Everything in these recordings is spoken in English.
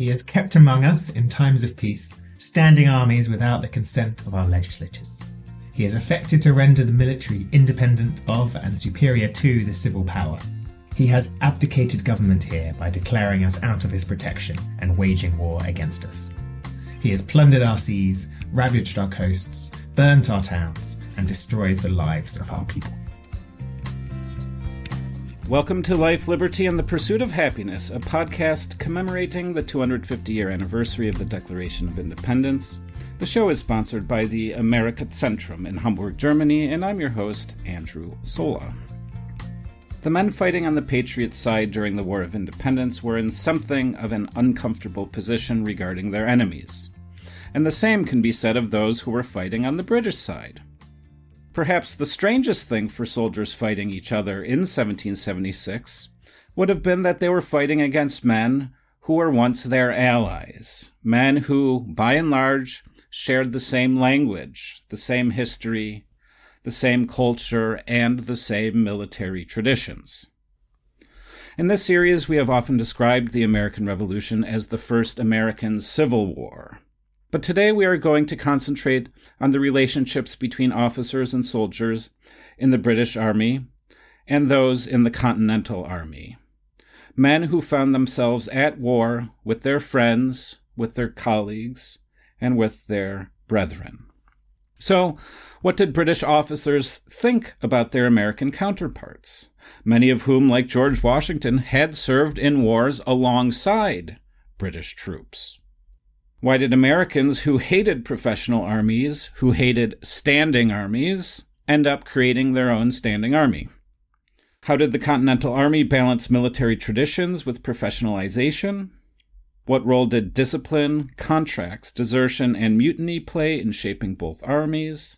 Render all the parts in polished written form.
has kept among us, in times of peace, standing armies without the consent of our legislatures. He has effected to render the military independent of and superior to the civil power. He has abdicated government here by declaring us out of his protection and waging war against us. He has plundered our seas, ravaged our coasts, burnt our towns, and destroyed the lives of our people. Welcome to Life, Liberty, and the Pursuit of Happiness, a podcast commemorating the 250-year anniversary of the Declaration of Independence. The show is sponsored by the Amerikazentrum in Hamburg, Germany, and I'm your host, Andrew Sola. The men fighting on the Patriots' side during the War of Independence were in something of an uncomfortable position regarding their enemies. And the same can be said of those who were fighting on the British side. Perhaps the strangest thing for soldiers fighting each other in 1776 would have been that they were fighting against men who were once their allies, men who, by and large, shared the same language, the same history, the same culture, and the same military traditions. In this series, we have often described the American Revolution as the first American Civil War. But today we are going to concentrate on the relationships between officers and soldiers in the British Army and those in the Continental Army. Men who found themselves at war with their friends, with their colleagues, and with their brethren. So, what did British officers think about their American counterparts, many of whom, like George Washington, had served in wars alongside British troops? Why did Americans who hated professional armies, who hated standing armies, end up creating their own standing army? How did the Continental Army balance military traditions with professionalization? What role did discipline, contracts, desertion, and mutiny play in shaping both armies?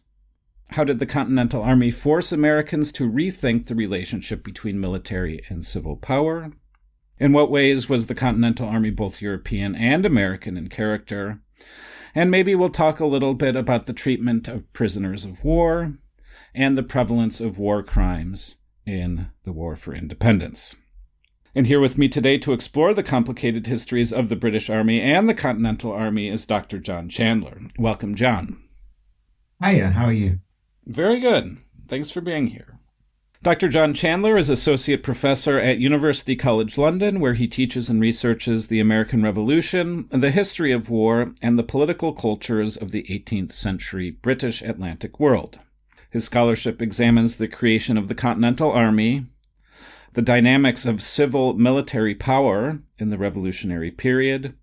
How did the Continental Army force Americans to rethink the relationship between military and civil power? In what ways was the Continental Army both European and American in character? And maybe we'll talk a little bit about the treatment of prisoners of war and the prevalence of war crimes in the War for Independence. And here with me today to explore the complicated histories of the British Army and the Continental Army is Dr. John Chandler. Welcome, John. Hiya, how are you? Very good. Thanks for being here. Dr. John Chandler is Associate Professor at University College London, where he teaches and researches the American Revolution, the history of war, and the political cultures of the 18th century British Atlantic world. His scholarship examines the creation of the Continental Army, the dynamics of civil-military power in the Revolutionary period,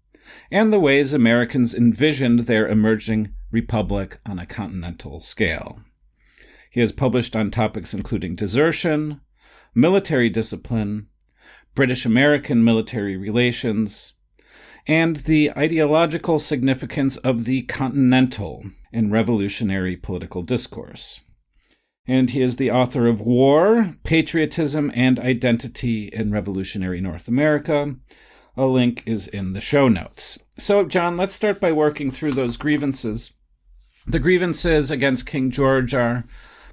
and the ways Americans envisioned their emerging republic on a continental scale. He has published on topics including desertion, military discipline, British-American military relations, and the ideological significance of the Continental in revolutionary political discourse. And he is the author of War, Patriotism, and Identity in Revolutionary North America. A link is in the show notes. So, John, let's start by working through those grievances. The grievances against King George are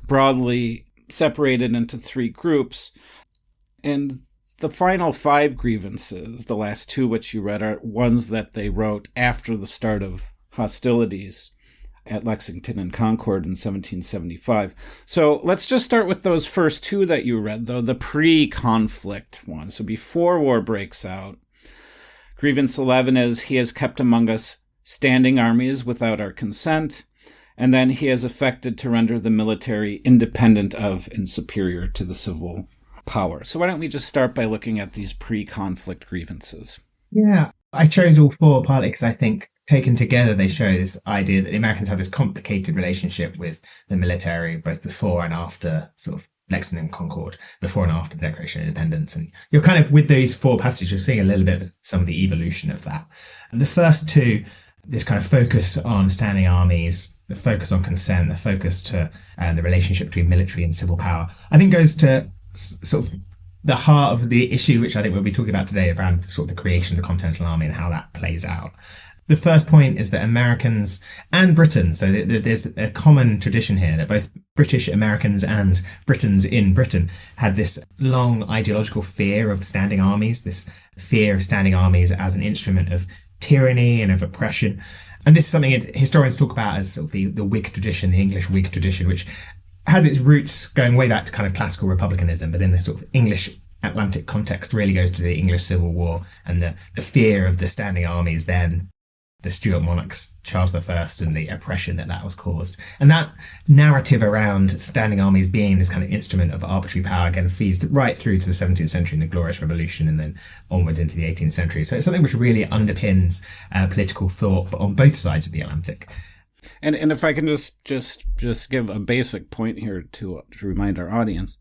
broadly separated into three groups. And the final five grievances, the last two which you read, are ones that they wrote after the start of hostilities at Lexington and Concord in 1775. So let's just start with those first two that you read, though, the pre-conflict ones. So before war breaks out, Grievance 11 is, he has kept among us standing armies without our consent, and then he has effected to render the military independent of and superior to the civil power. So why don't we just start by looking at these pre-conflict grievances? Yeah, I chose all four partly because I think taken together they show this idea that the Americans have this complicated relationship with the military, both before and after sort of Lexington and Concord, before and after the Declaration of Independence. And you're kind of, with these four passages, you're seeing a little bit of some of the evolution of that. And the first two, this kind of focus on standing armies, the focus on consent, the focus to the relationship between military and civil power, I think goes to sort of the heart of the issue, which I think we'll be talking about today, around sort of the creation of the Continental Army and how that plays out. The first point is that Americans and Britain, so there's a common tradition here that both British Americans and Britons in Britain had this long ideological fear of standing armies, this fear of standing armies as an instrument of tyranny and of oppression. And this is something historians talk about as sort of the Whig tradition, the English Whig tradition, which has its roots going way back to kind of classical republicanism, but in the sort of English Atlantic context really goes to the English Civil War and the fear of the standing armies then, the Stuart monarchs, Charles I, and the oppression that was caused. And that narrative around standing armies being this kind of instrument of arbitrary power again feeds right through to the 17th century and the Glorious Revolution and then onwards into the 18th century. So it's something which really underpins political thought on both sides of the Atlantic. And if I can just give a basic point here to remind our audience,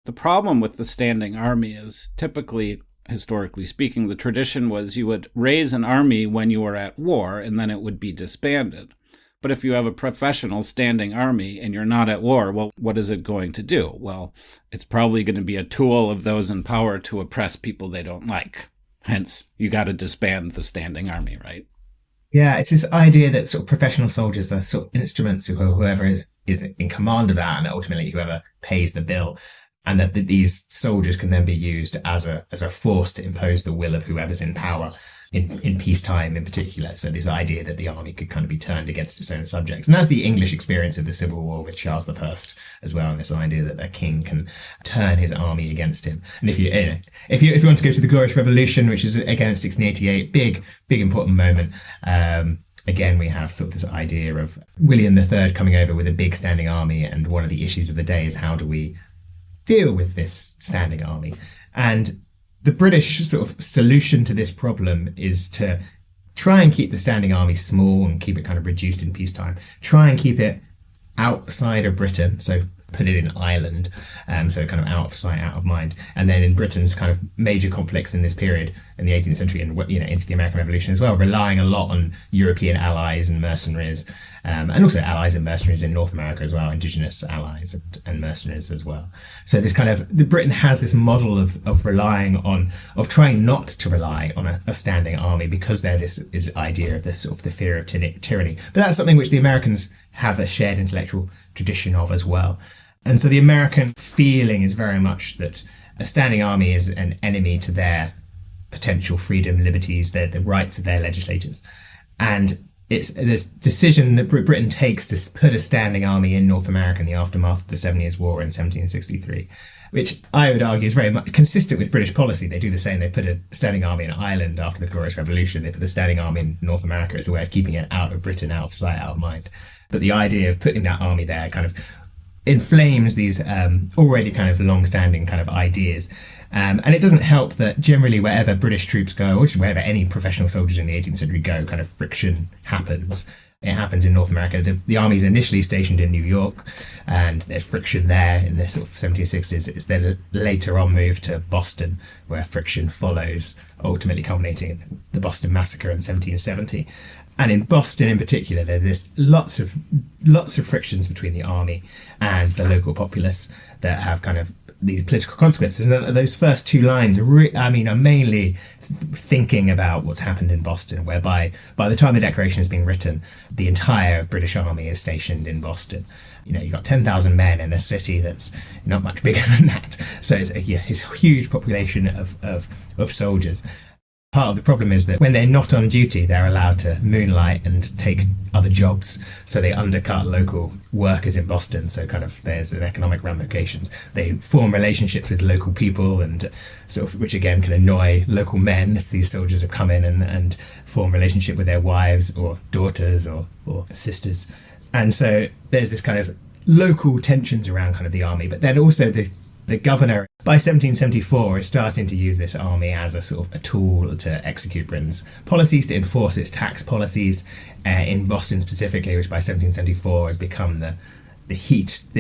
the problem with the standing army is typically, historically speaking, the tradition was you would raise an army when you were at war and then it would be disbanded. But if you have a professional standing army and you're not at war, well, what is it going to do? Well, it's probably going to be a tool of those in power to oppress people they don't like. Hence, you got to disband the standing army, right? Yeah, it's this idea that sort of professional soldiers are sort of instruments of whoever is in command of that and ultimately whoever pays the bill. And that these soldiers can then be used as a force to impose the will of whoever's in power in peacetime in particular. So this idea that the army could kind of be turned against its own subjects. And that's the English experience of the Civil War with Charles I as well. And this idea that a king can turn his army against him. And if you want to go to the Glorious Revolution, which is again 1688, big important moment. Again, we have sort of this idea of William III coming over with a big standing army. And one of the issues of the day is how do we deal with this standing army? And the British sort of solution to this problem is to try and keep the standing army small and keep it kind of reduced in peacetime. Try and keep it outside of Britain, so put it in Ireland, so kind of out of sight, out of mind. And then in Britain's kind of major conflicts in this period in the 18th century and into the American Revolution as well, relying a lot on European allies and mercenaries, and also allies and mercenaries in North America as well, indigenous allies and mercenaries as well. So this kind of, Britain has this model of relying on, of trying not to rely on a standing army because there is idea of this sort of the fear of tyranny. But that's something which the Americans have a shared intellectual tradition of as well. And so the American feeling is very much that a standing army is an enemy to their potential freedom, liberties, the rights of their legislators. And it's this decision that Britain takes to put a standing army in North America in the aftermath of the 7 Years' War in 1763, which I would argue is very much consistent with British policy. They do the same. They put a standing army in Ireland after the Glorious Revolution. They put a standing army in North America as a way of keeping it out of Britain, out of sight, out of mind. But the idea of putting that army there kind of inflames these already kind of long-standing kind of ideas. And it doesn't help that generally wherever British troops go, or wherever any professional soldiers in the 18th century go, kind of friction happens. It happens in North America. The army is initially stationed in New York, and there's friction there in the sort of 1760s. It's then later on moved to Boston, where friction follows, ultimately culminating in the Boston Massacre in 1770. And in Boston in particular, there's lots of frictions between the army and the local populace that have kind of these political consequences. And those first two lines are mainly thinking about what's happened in Boston, whereby by the time the Declaration is being written, the entire British army is stationed in Boston. You've got 10,000 men in a city that's not much bigger than that. So it's a huge population of soldiers. Part of the problem is that when they're not on duty, they're allowed to moonlight and take other jobs. So they undercut local workers in Boston. So kind of there's an economic ramifications. They form relationships with local people and sort of, which again can annoy local men if these soldiers have come in and form relationship with their wives or daughters or sisters. And so there's this kind of local tensions around kind of the army, but then also the governor by 1774 is starting to use this army as a sort of a tool to execute Britain's policies, to enforce its tax policies in Boston specifically, which by 1774 has become the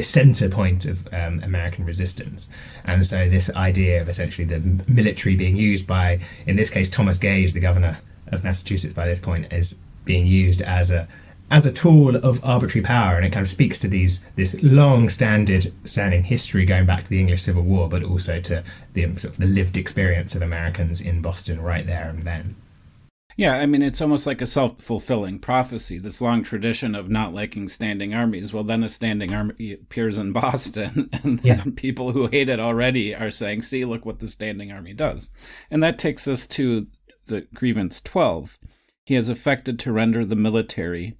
center point of American resistance. And so this idea of essentially the military being used by, in this case, Thomas Gage, the governor of Massachusetts by this point, is being used as a tool of arbitrary power, and it kind of speaks to this standing history going back to the English Civil War, but also to the sort of the lived experience of Americans in Boston right there and then. Yeah, I mean, it's almost like a self-fulfilling prophecy, this long tradition of not liking standing armies. Well, then a standing army appears in Boston, and then people who hate it already are saying, see, look what the standing army does. And that takes us to the Grievance 12. he has effected to render the military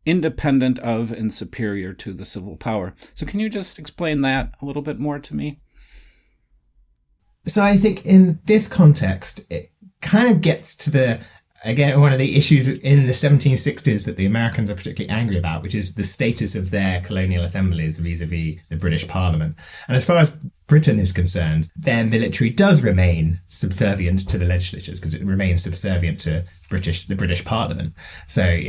independent of and superior to the civil power. So can you just explain that a little bit more to me? So I think in this context, it kind of gets to again, one of the issues in the 1760s that the Americans are particularly angry about, which is the status of their colonial assemblies vis-a-vis the British Parliament. And as far as Britain is concerned, their military does remain subservient to the legislatures because it remains subservient to the British Parliament. So,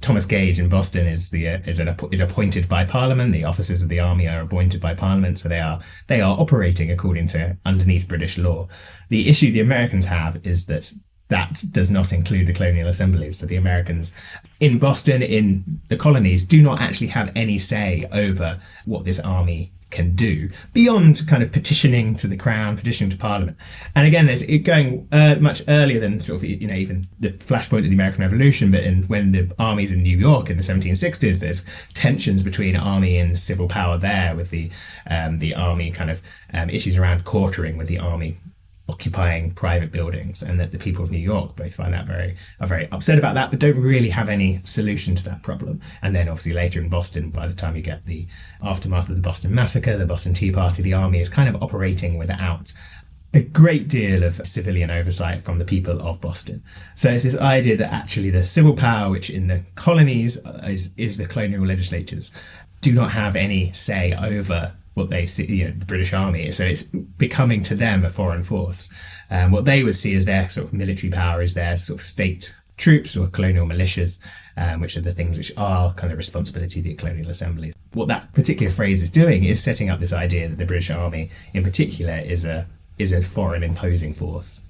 Thomas Gage in Boston is appointed by Parliament. The officers of the army are appointed by Parliament, so they are operating according to underneath British law. The issue the Americans have is that does not include the colonial assemblies. So the Americans in Boston, in the colonies, do not actually have any say over what this army can do beyond kind of petitioning to the Crown, petitioning to Parliament. And again, there's it going much earlier than sort of, even the flashpoint of the American Revolution, but when the armies in New York in the 1760s, there's tensions between army and civil power there with the army kind of issues around quartering with the army occupying private buildings, and that the people of New York both find that are very upset about that, but don't really have any solution to that problem. And then obviously later in Boston, by the time you get the aftermath of the Boston Massacre, the Boston Tea Party, the army is kind of operating without a great deal of civilian oversight from the people of Boston. So it's this idea that actually the civil power, which in the colonies is the colonial legislatures, do not have any say over what they see, the British Army. So it's becoming to them a foreign force. What they would see as their sort of military power is their sort of state troops or colonial militias, which are the things which are kind of responsibility of the colonial assemblies. What that particular phrase is doing is setting up this idea that the British Army in particular is a foreign imposing force.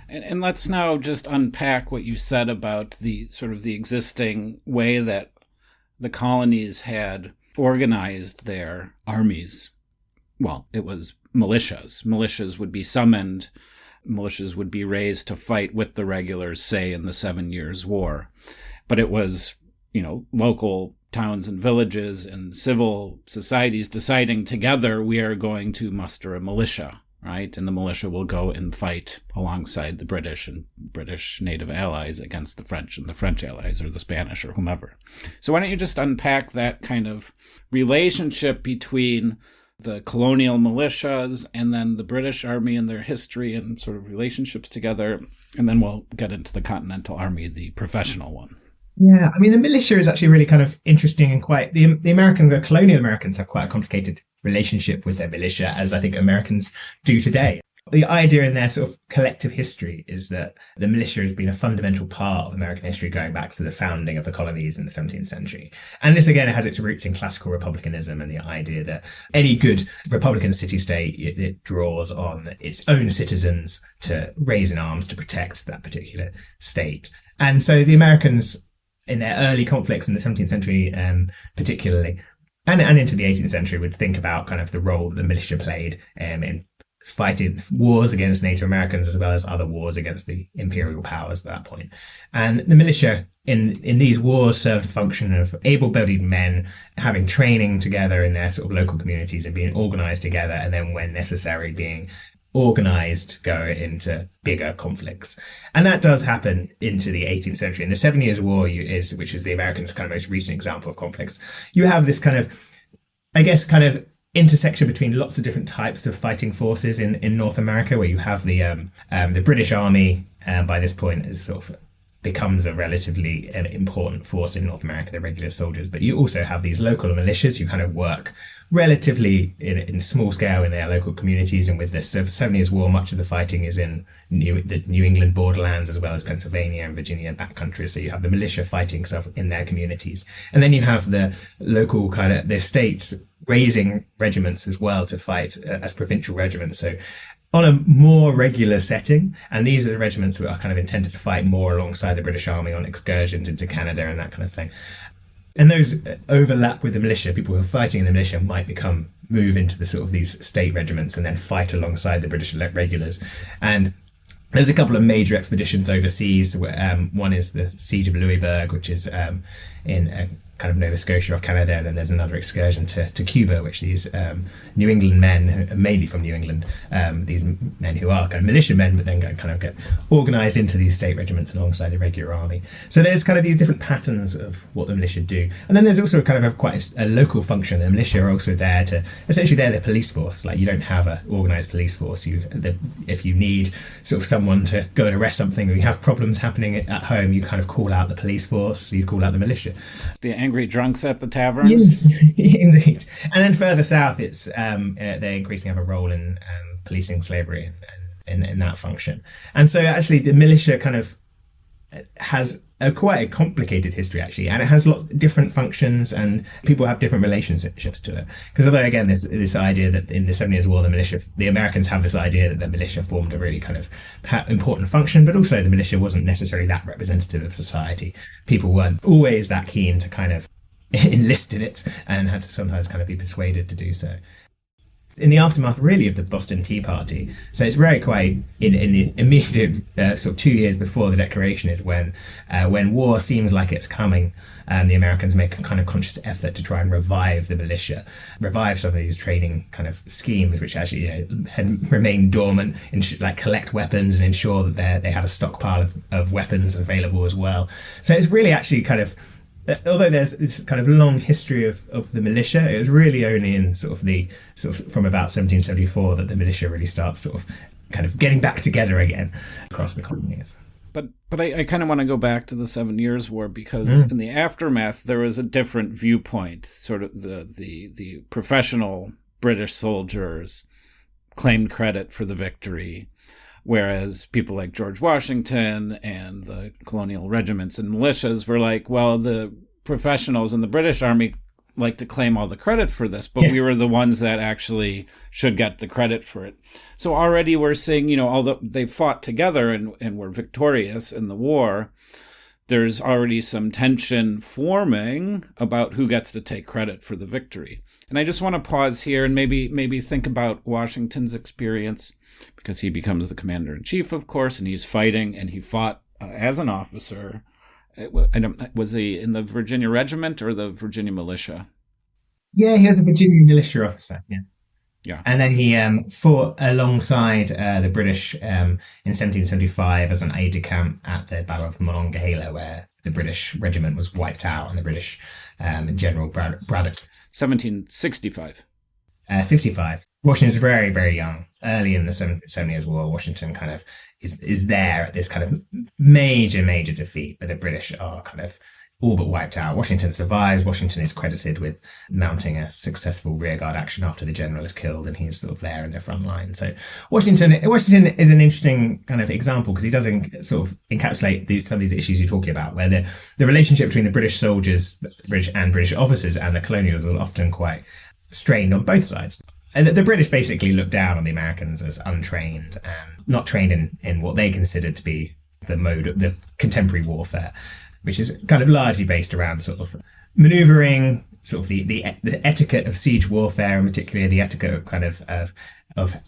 And let's now just unpack what you said about the sort of the existing way that the colonies had organized their armies. Well, it was militias. Militias would be summoned. Militias would be raised to fight with the regulars, say, in the 7 Years' War. But it was, local towns and villages and civil societies deciding together, we are going to muster a militia, right? And the militia will go and fight alongside the British and British native allies against the French and the French allies, or the Spanish, or whomever. So why don't you just unpack that kind of relationship between the colonial militias and then the British Army and their history and sort of relationships together, and then we'll get into the Continental Army, the professional one. Yeah, I mean, the militia is actually really kind of interesting, and quite the colonial Americans have quite a complicated relationship with their militia, as I think Americans do today. The idea in their sort of collective history is that the militia has been a fundamental part of American history going back to the founding of the colonies in the 17th century. And this, again, has its roots in classical republicanism and the idea that any good republican city-state, it draws on its own citizens to raise in arms to protect that particular state. And so the Americans, in their early conflicts in the 17th century particularly, and into the 18th century, would think about kind of the role that the militia played in fighting wars against Native Americans as well as other wars against the imperial powers at that point. And the militia in these wars served a function of able-bodied men having training together in their sort of local communities and being organized together, and then when necessary being organized to go into bigger conflicts. And that does happen into the 18th century. In the 7 Years' War, which is the Americans' kind of most recent example of conflicts, you have this kind of, I guess, kind of intersection between lots of different types of fighting forces in North America, where you have the British Army, by this point, is sort of becomes a relatively important force in North America, the regular soldiers. But you also have these local militias who kind of work relatively in small scale in their local communities. And with the 7 Years' War, much of the fighting is in the New England borderlands, as well as Pennsylvania and Virginia and backcountry. So you have the militia fighting stuff in their communities. And then you have the local the states raising regiments as well to fight as provincial regiments. So on a more regular setting, and these are the regiments that are kind of intended to fight more alongside the British Army on excursions into Canada and that kind of thing. And those overlap with the militia. People who are fighting in the militia might move into the sort of these state regiments and then fight alongside the British regulars. And there's a couple of major expeditions overseas. One is the Siege of Louisburg, which is in kind of Nova Scotia off Canada, and then there's another excursion to Cuba, which these New England men, mainly from New England, these men who are kind of militia-men, but then kind of get organised into these state regiments alongside the regular army. So there's kind of these different patterns of what the militia do, and then there's also kind of quite a local function. The militia are also there to essentially they're the police force. Like you don't have an organised police force. If you need sort of someone to go and arrest something, or you have problems happening at home, you kind of call out the police force. You call out the militia. The angry drunks at the tavern. Yeah, indeed. And then further south, it's they increasingly have a role in policing slavery and in that function. And so actually the militia kind of has quite a complicated history, actually, and it has lots of different functions, and people have different relationships to it. Because although, again, there's this idea that in the 7 Years' War, the Americans have this idea that the militia formed a really kind of important function, but also the militia wasn't necessarily that representative of society. People weren't always that keen to kind of enlist in it, and had to sometimes kind of be persuaded to do so. In the aftermath, really, of the Boston Tea Party, so it's very quite in the immediate sort of 2 years before the Declaration is when war seems like it's coming. The Americans make a kind of conscious effort to try and revive the militia, revive some of these training kind of schemes, which actually had remained dormant, like collect weapons and ensure that they had a stockpile of weapons available as well. So it's really actually kind of, although there's this kind of long history of the militia, it was really only in sort of from about 1774 that the militia really starts sort of kind of getting back together again across the colonies. But I kind of want to go back to the 7 Years' War, because in the aftermath there was a different viewpoint. Sort of the professional British soldiers claimed credit for the victory, whereas people like George Washington and the colonial regiments and militias were like, well, the professionals in the British Army like to claim all the credit for this, but we were the ones that actually should get the credit for it. So already we're seeing, although they fought together and were victorious in the war, there's already some tension forming about who gets to take credit for the victory. And I just want to pause here and maybe think about Washington's experience, because he becomes the commander-in-chief, of course, and he's fighting, and he fought as an officer. Was he in the Virginia Regiment or the Virginia Militia? Yeah, he was a Virginia militia officer. Yeah. And then he fought alongside the British in 1775 as an aide-de-camp at the Battle of Monongahela, where the British regiment was wiped out and the British General Braddock. 1765. 55. Washington's very, very young. Early in the 7 Years' War, Washington kind of is there at this kind of major defeat, but the British are kind of all but wiped out. Washington survives. Washington is credited with mounting a successful rearguard action after the general is killed, and he's sort of there in the front line. So Washington is an interesting kind of example, because he does sort of encapsulate some of these issues you're talking about, where the relationship between the British soldiers, British officers, and the colonials was often quite strained on both sides. And the British basically looked down on the Americans as untrained and not trained in what they considered to be the mode of the contemporary warfare, which is kind of largely based around sort of maneuvering, sort of the etiquette of siege warfare, and particularly the etiquette of kind of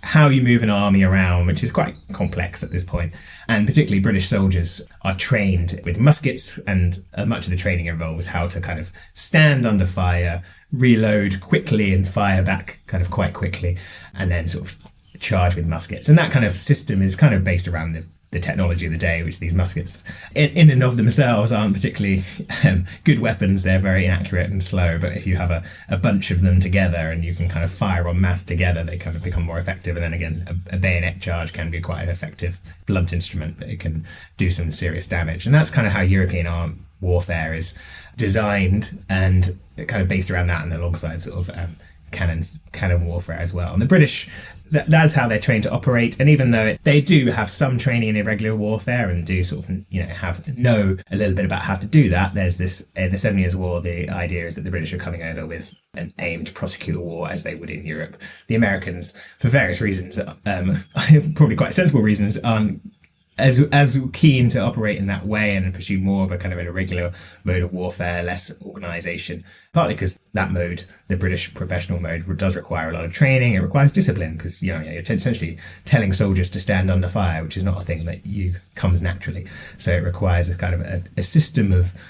how you move an army around, which is quite complex at this point. And particularly British soldiers are trained with muskets, and much of the training involves how to kind of stand under fire, reload quickly and fire back kind of quite quickly, and then sort of charge with muskets. And that kind of system is kind of based around the technology of the day, which these muskets in and of themselves aren't particularly good weapons. They're very inaccurate and slow, but if you have a bunch of them together and you can kind of fire en masse together, they kind of become more effective. And then again, a bayonet charge can be quite an effective blunt instrument, but it can do some serious damage. And that's kind of how European armed warfare is designed, and kind of based around that, and alongside sort of cannon warfare as well. And the British, that's how they're trained to operate. And even though they do have some training in irregular warfare and do sort of know a little bit about how to do that, there's this in the 7 Years' War, the idea is that the British are coming over with an aim to prosecute a war as they would in Europe. The Americans, for various reasons, probably quite sensible reasons, aren't as keen to operate in that way and pursue more of a kind of an irregular mode of warfare, less organisation, partly because that mode, the British professional mode, does require a lot of training. It requires discipline, because you're essentially telling soldiers to stand under fire, which is not a thing that comes naturally. So it requires a kind of a system of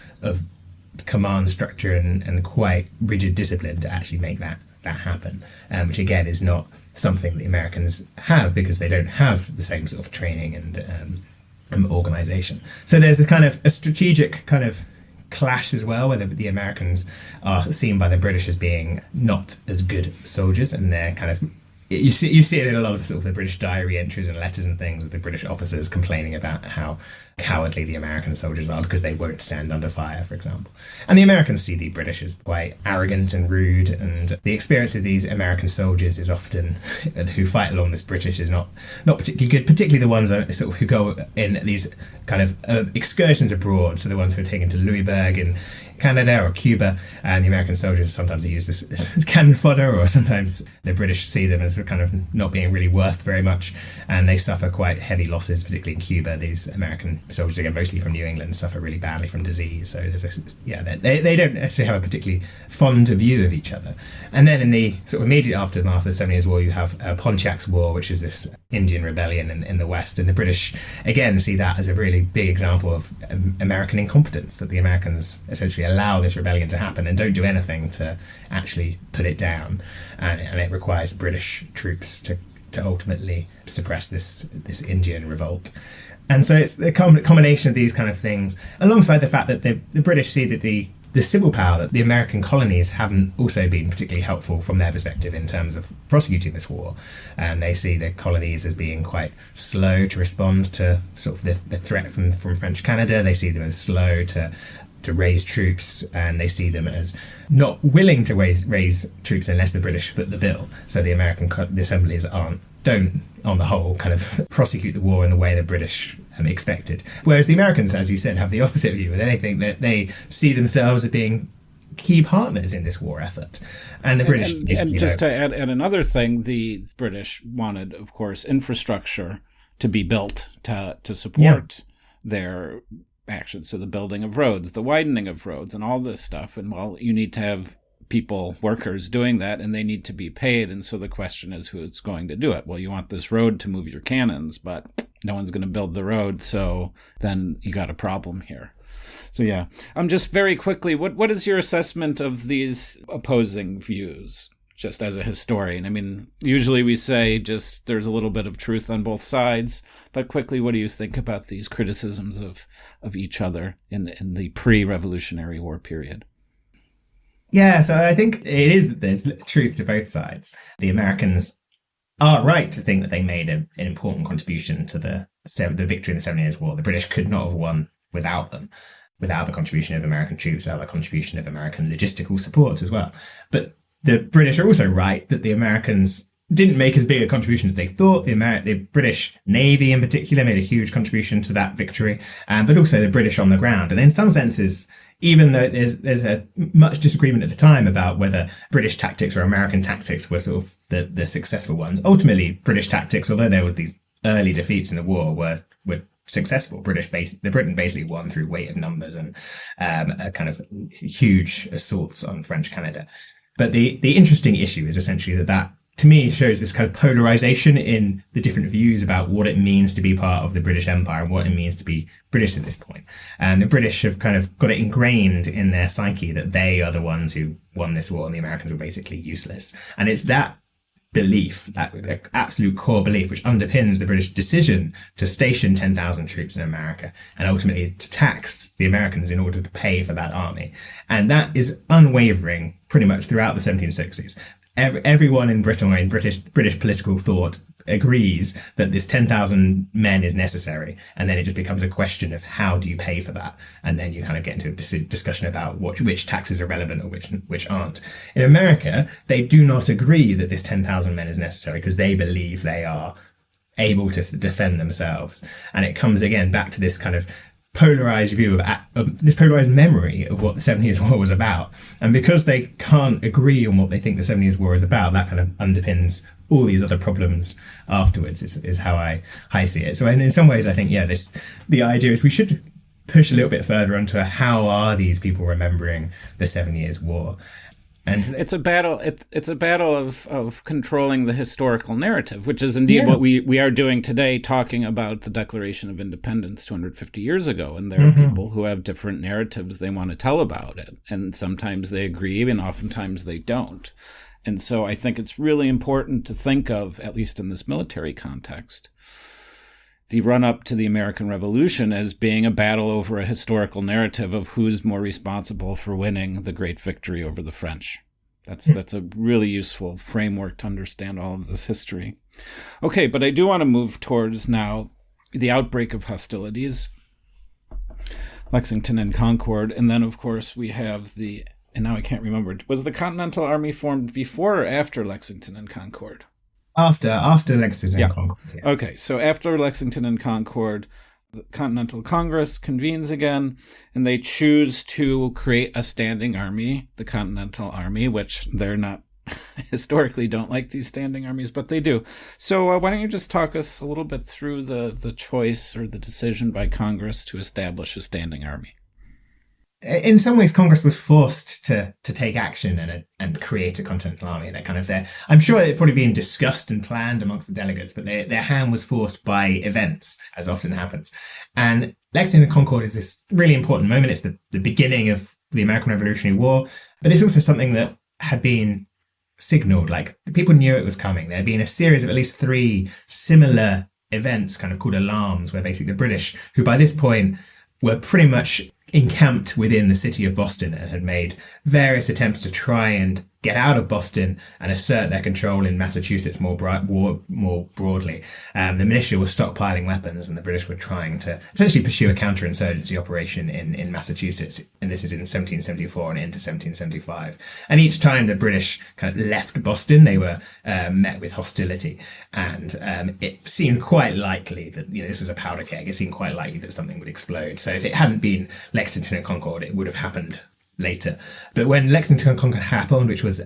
command structure and quite rigid discipline to actually make that happen, which again is not something the Americans have because they don't have the same sort of training and organization. So there's a kind of a strategic kind of clash as well, where the Americans are seen by the British as being not as good soldiers, and they're kind of you see it in a lot of the sort of the British diary entries and letters and things, with the British officers complaining about how cowardly the American soldiers are because they won't stand under fire, for example. And the Americans see the British as quite arrogant and rude, and the experience of these American soldiers is often who fight along this British is not particularly good, particularly the ones that sort of who go in these kind of excursions abroad, so the ones who are taken to Louisburg in Canada or Cuba, and the American soldiers sometimes are used as cannon fodder, or sometimes the British see them as kind of not being really worth very much, and they suffer quite heavy losses, particularly in Cuba. These American soldiers, again mostly from New England, suffer really badly from disease, so they don't actually have a particularly fond view of each other. And then in the sort of immediate aftermath of the 7 Years' War, you have Pontiac's War, which is this Indian rebellion in the West, and the British again see that as a really big example of American incompetence, that the Americans essentially allow this rebellion to happen and don't do anything to actually put it down, and it requires British troops to ultimately suppress this Indian revolt. And so it's the combination of these kind of things, alongside the fact that the British see that the civil power, that the American colonies haven't also been particularly helpful from their perspective in terms of prosecuting this war. And they see the colonies as being quite slow to respond to sort of the threat from French Canada. They see them as slow to raise troops, and they see them as not willing to raise troops unless the British foot the bill. So the American assemblies don't, on the whole, kind of prosecute the war in the way the British expected. Whereas the Americans, as you said, have the opposite view. They think that they see themselves as being key partners in this war effort. And the British... And just to add another thing, the British wanted, of course, infrastructure to be built to support their actions. So the building of roads, the widening of roads, and all this stuff. And, well, you need to have workers doing that, and they need to be paid. And so the question is, who's going to do it? Well, you want this road to move your cannons, but no one's going to build the road, so then you got a problem here. So yeah, just very quickly, what is your assessment of these opposing views, just as a historian? I mean, usually we say just there's a little bit of truth on both sides, but quickly, what do you think about these criticisms of each other in the pre-Revolutionary War period? Yeah, so I think it is that there's truth to both sides. The Americans are right to think that they made an important contribution to the victory in the 7 Years' War. The British could not have won without them, without the contribution of American troops, without the contribution of American logistical support as well. But the British are also right that the Americans didn't make as big a contribution as they thought. The British Navy in particular made a huge contribution to that victory, but also the British on the ground. And in some senses, even though there's a much disagreement at the time about whether British tactics or American tactics were sort of the successful ones, ultimately British tactics, although there were these early defeats in the war, were successful. Britain basically won through weight of numbers and a kind of huge assaults on French Canada. But the interesting issue is essentially that to me shows this kind of polarization in the different views about what it means to be part of the British Empire and what it means to be British at this point. And the British have kind of got it ingrained in their psyche that they are the ones who won this war and the Americans were basically useless. And it's that belief, that absolute core belief, which underpins the British decision to station 10,000 troops in America and ultimately to tax the Americans in order to pay for that army. And that is unwavering pretty much throughout the 1760s. Everyone in Britain or in British political thought agrees that this 10,000 men is necessary, and then it just becomes a question of how do you pay for that, and then you kind of get into a discussion about which taxes are relevant or which aren't. In America, they do not agree that this 10,000 men is necessary because they believe they are able to defend themselves, and it comes again back to this kind of polarized view of this polarized memory of what the 7 Years' War was about. And because they can't agree on what they think the 7 Years' War is about, that kind of underpins all these other problems afterwards, is how I see it. So in some ways, I think, the idea is we should push a little bit further onto how are these people remembering the 7 Years' War. And it's a battle. It's a battle of controlling the historical narrative, which is indeed what we are doing today, talking about the Declaration of Independence 250 years ago. And there are people who have different narratives they want to tell about it, and sometimes they agree, and oftentimes they don't. And so I think it's really important to think of, at least in this military context, the run-up to the American Revolution as being a battle over a historical narrative of who's more responsible for winning the great victory over the French. That's a really useful framework to understand all of this history. Okay, but I do want to move towards now the outbreak of hostilities, Lexington and Concord, and then, of course, we have and now I can't remember, was the Continental Army formed before or after Lexington and Concord? After Lexington and Concord. Yeah. Okay, so after Lexington and Concord, the Continental Congress convenes again, and they choose to create a standing army, the Continental Army, which they're not, historically don't like these standing armies, but they do. So why don't you just talk us a little bit through the choice or the decision by Congress to establish a standing army? In some ways, Congress was forced to take action and create a Continental Army. They're kind of there. I'm sure it had probably been discussed and planned amongst the delegates, but their hand was forced by events, as often happens. And Lexington and Concord is this really important moment. It's the beginning of the American Revolutionary War, but it's also something that had been signaled. Like, the people knew it was coming. There had been a series of at least 3 similar events, kind of called alarms, where basically the British, who by this point were pretty much encamped within the city of Boston and had made various attempts to try and get out of Boston and assert their control in Massachusetts more broadly. The militia was stockpiling weapons, and the British were trying to essentially pursue a counterinsurgency operation in Massachusetts. And this is in 1774 and into 1775. And each time the British kind of left Boston, they were met with hostility. And it seemed quite likely that, this was a powder keg. It seemed quite likely that something would explode. So if it hadn't been Lexington and Concord, it would have happened later. But when Lexington and Concord happened, which was,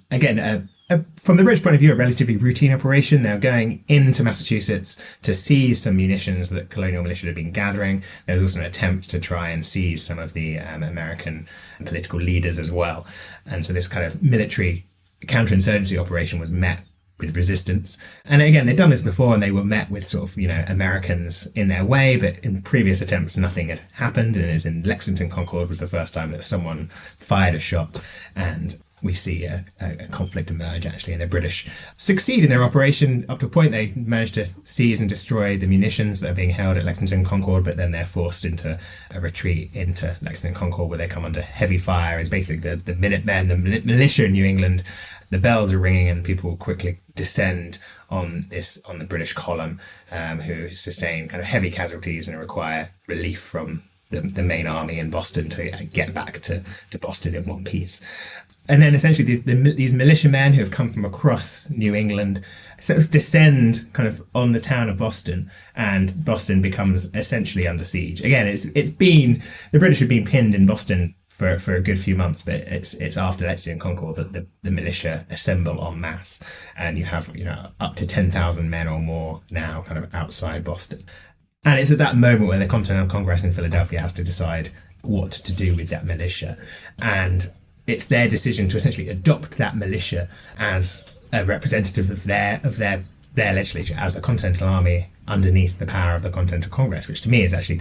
again, from the British point of view, a relatively routine operation, they were going into Massachusetts to seize some munitions that colonial militia had been gathering. There was also an attempt to try and seize some of the American political leaders as well. And so this kind of military counterinsurgency operation was met with resistance. And again, they'd done this before, and they were met with sort of, Americans in their way, but in previous attempts, nothing had happened. And it's in Lexington Concord was the first time that someone fired a shot, and we see a conflict emerge, actually, and the British succeed in their operation. Up to a point, they managed to seize and destroy the munitions that are being held at Lexington Concord, but then they're forced into a retreat into Lexington Concord, where they come under heavy fire. Is basically the Minutemen, the militia in New England. The bells are ringing, and people quickly descend on the British column, who sustain kind of heavy casualties and require relief from the main army in Boston to get back to Boston in one piece. And then essentially these militiamen who have come from across New England sort of descend kind of on the town of Boston, and Boston becomes essentially under siege. Again, it's been, the British have been pinned in Boston for a good few months, but it's after Lexington and Concord that the militia assemble en masse, and you have up to 10,000 men or more now kind of outside Boston. And it's at that moment where the Continental Congress in Philadelphia has to decide what to do with that militia, and it's their decision to essentially adopt that militia as a representative of their legislature, as the Continental Army underneath the power of the Continental Congress, which to me is actually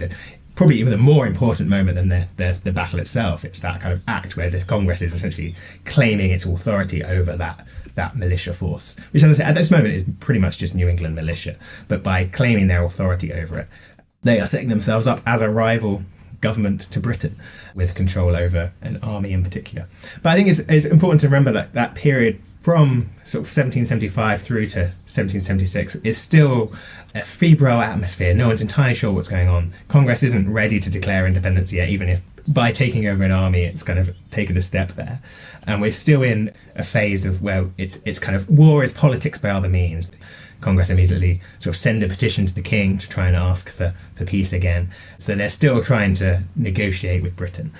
probably even the more important moment than the battle itself. It's that kind of act where the Congress is essentially claiming its authority over that militia force, which, as I said, at this moment is pretty much just New England militia. But by claiming their authority over it, they are setting themselves up as a rival government to Britain, with control over an army in particular. But I think it's important to remember that period from sort of 1775 through to 1776 is still a febrile atmosphere. No one's entirely sure what's going on. Congress isn't ready to declare independence yet, even if by taking over an army it's kind of taken a step there. And we're still in a phase of where it's kind of war is politics by other means. Congress immediately sort of send a petition to the king to try and ask for peace again. So they're still trying to negotiate with Britain.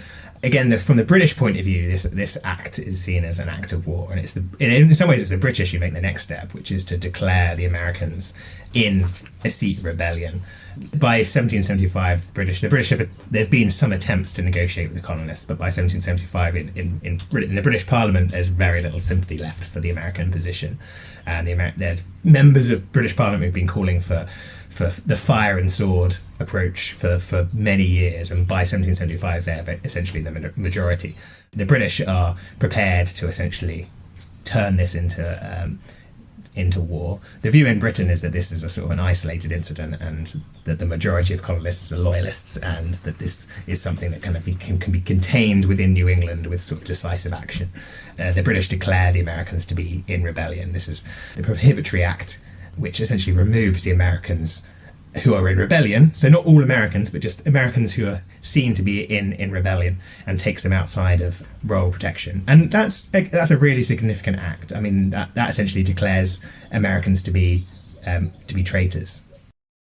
Again, from the British point of view, this act is seen as an act of war, and in some ways it's the British who make the next step, which is to declare the Americans in a seat rebellion. By 1775, the British there's been some attempts to negotiate with the colonists, but by 1775, in the British Parliament, there's very little sympathy left for the American position, and there's members of British Parliament who've been calling for the fire and sword approach for many years, and by 1775 they're essentially the majority. The British are prepared to essentially turn this into war. The view in Britain is that this is a sort of an isolated incident, and that the majority of colonists are loyalists, and that this is something that can be contained within New England with sort of decisive action. The British declare the Americans to be in rebellion. This is the Prohibitory Act, which essentially removes the Americans who are in rebellion, so not all Americans, but just Americans who are seen to be in rebellion, and takes them outside of royal protection. And that's a really significant act. I mean, that essentially declares Americans to be traitors.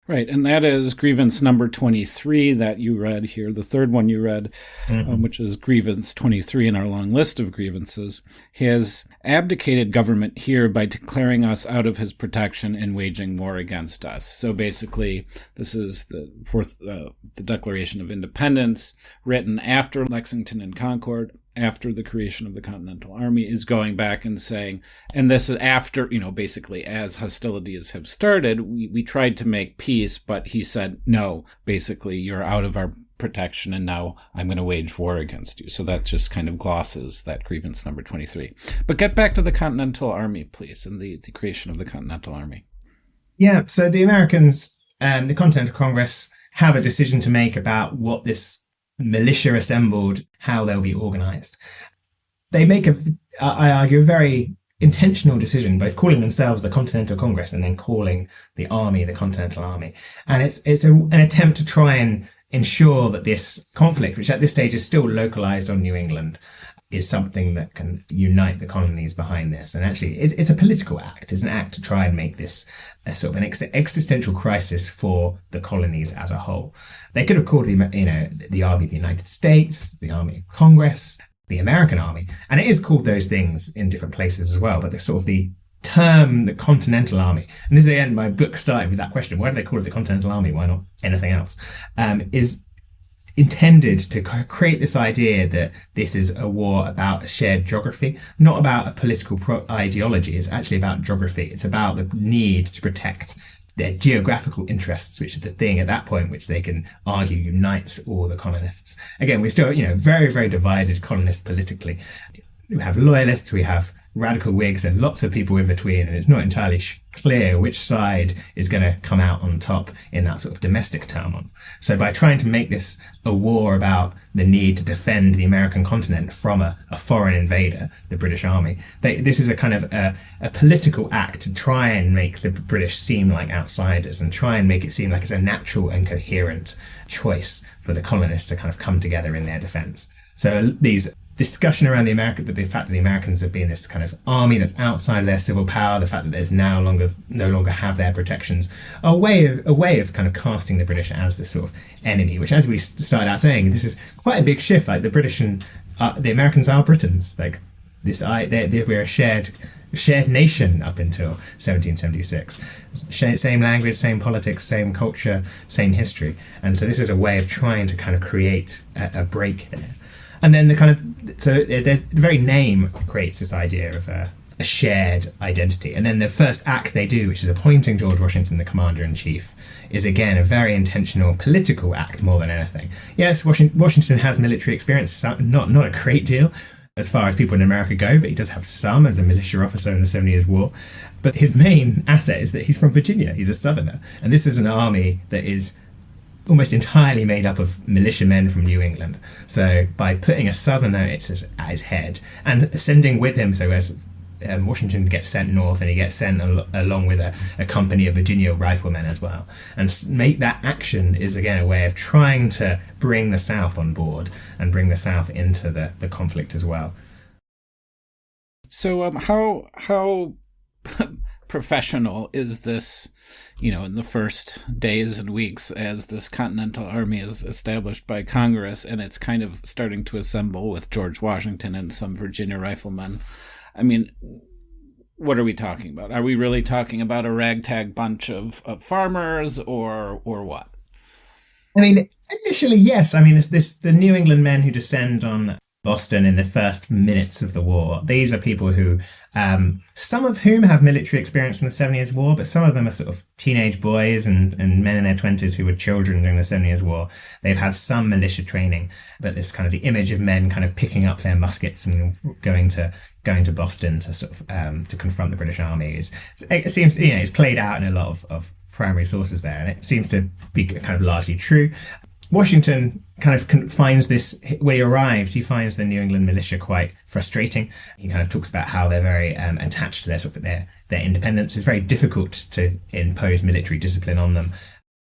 Right, and that is grievance number 23 that you read here, the third one you read, which is grievance 23 in our long list of grievances. He has abdicated government here by declaring us out of his protection and waging war against us. So basically, this is the Declaration of Independence, written after Lexington and Concord, after the creation of the Continental Army, is going back and saying, and this is after, basically as hostilities have started, we tried to make peace, but he said, no, basically you're out of our protection and now I'm going to wage war against you. So that just kind of glosses that grievance number 23. But get back to the Continental Army, please, and the creation of the Continental Army. Yeah, so the Americans, the Continental Congress, have a decision to make about what this militia assembled, how they'll be organized. They make I argue, a very intentional decision, both calling themselves the Continental Congress and then calling the army the Continental Army. And it's an attempt to try and ensure that this conflict, which at this stage is still localized on New England, is something that can unite the colonies behind this. And actually, it's a political act. It's an act to try and make this a sort of an existential crisis for the colonies as a whole. They could have called the Army of the United States, the Army of Congress, the American Army, and it is called those things in different places as well. But the sort of the term, the Continental Army, and this is the end. My book started with that question: why do they call it the Continental Army? Why not anything else? Is intended to create this idea that this is a war about a shared geography, not about a political ideology. It's actually about geography. It's about the need to protect their geographical interests, which is the thing at that point which they can argue unites all the colonists. Again, we're still, very, very divided colonists politically. We have loyalists, we have radical Whigs, and lots of people in between, and it's not entirely clear which side is going to come out on top in that sort of domestic turmoil. So by trying to make this a war about the need to defend the American continent from a foreign invader, the British Army, this is a kind of a political act to try and make the British seem like outsiders and try and make it seem like it's a natural and coherent choice for the colonists to kind of come together in their defense. So these discussion around the fact that the Americans have been this kind of army that's outside of their civil power, the fact that there's no longer have their protections, a way of kind of casting the British as this sort of enemy, which, as we started out saying, this is quite a big shift. Like the British and the Americans are Britons. Like this, we're a shared nation up until 1776. Same language, same politics, same culture, same history. And so this is a way of trying to kind of create a break there. And then the very name creates this idea of a shared identity. And then the first act they do, which is appointing George Washington the commander-in-chief, is again a very intentional political act more than anything. Yes, Washington has military experience, not a great deal as far as people in America go, but he does have some as a militia officer in the 7 Years' War. But his main asset is that he's from Virginia. He's a Southerner. And this is an army that is almost entirely made up of militiamen from New England. So by putting a Southerner at his head and sending with him, so as Washington gets sent north and he gets sent along with a company of Virginia riflemen as well, and make that action is again a way of trying to bring the South on board and bring the South into the conflict as well. So how professional is this, in the first days and weeks as this Continental Army is established by Congress, and it's kind of starting to assemble with George Washington and some Virginia riflemen. I mean, what are we talking about? Are we really talking about a ragtag bunch of farmers or what? I mean, initially, yes. I mean, the New England men who descend on Boston in the first minutes of the war. These are people who, some of whom have military experience from the 7 Years' War, but some of them are sort of teenage boys and men in their 20s who were children during the 7 Years' War. They've had some militia training, but this kind of the image of men kind of picking up their muskets and going to Boston to sort of to confront the British Army it seems it's played out in a lot of primary sources there, and it seems to be kind of largely true. Washington kind of finds this, when he arrives, he finds the New England militia quite frustrating. He kind of talks about how they're very attached to their independence. It's very difficult to impose military discipline on them.